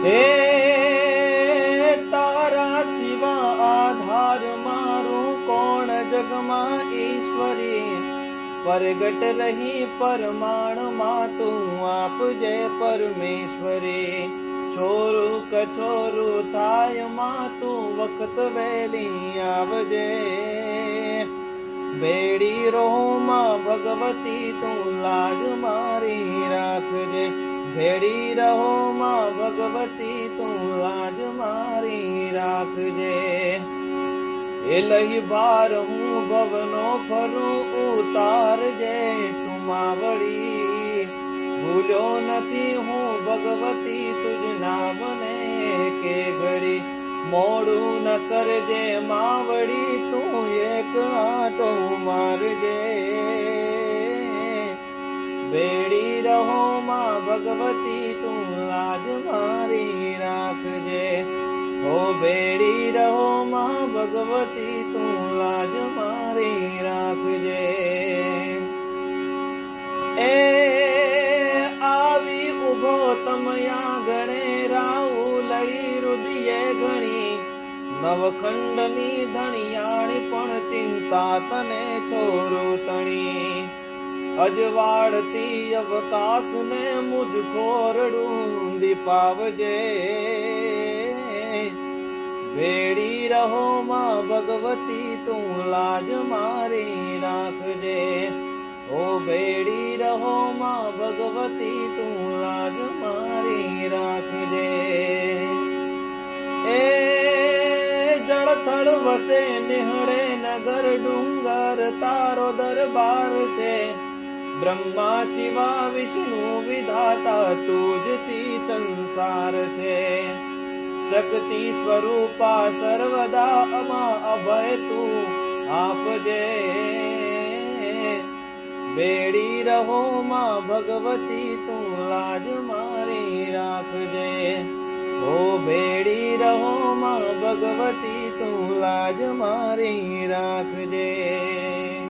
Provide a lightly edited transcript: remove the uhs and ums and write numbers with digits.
હે તારા સિવા આધાર મારું કોણ જગમાં ઈશ્વરી, પરગટ રહી પરમાણમાં તું આપજે પરમેશ્વરી. છોરું કછોરું થાય માં તું વખત વહેલી આવજે, બેડી રોમાં ભગવતી તું લાજ મારી રાખજે, ભેડી રહો માં ભગવતી તું લાજ મારી રાખજે. એ લઈ બાર હું ભવનો ફરું ઉતારજે તું માવડી, ભૂલ્યો નથી હું ભગવતી તુજ નામને કે ઘડી. મોડું ન કરજે માવડી તું એક આંટો મારજે, બેડી રહો માં ભગવતી તું લાજ મારી રાખજે, ઓ બેડી રહો માં ભગવતી તું લાજ મારી રાખજે. એ આવી ઉભો તમયા ગણે રાઉ લઈ રુદિયે ઘણી, નવખંડની ધણિયાણી પણ ચિંતા તને છોરો તણી. અજવાળતી અવકાશ ને મુજ ખોરડું દીપાવજે, બેડી રહો માં ભગવતી તું લાજ મારી રાખજે, ઓ બેડી રહો માં ભગવતી તું લાજ મારી રાખજે. એ જળથળ વસે નિહળે નગર ડુંગર તારો દરબાર છે, બ્રહ્મા શિવા વિષ્ણુ વિધાતા તુજથી સંસાર છે. શક્તિ સ્વરૂપા સર્વદા અમા અભય તું આપજે, બેડી રહો માં ભગવતી તું લાજ મારી રાખજે, ઓ બેડી રહો માં ભગવતી તું લાજ મારી રાખજે.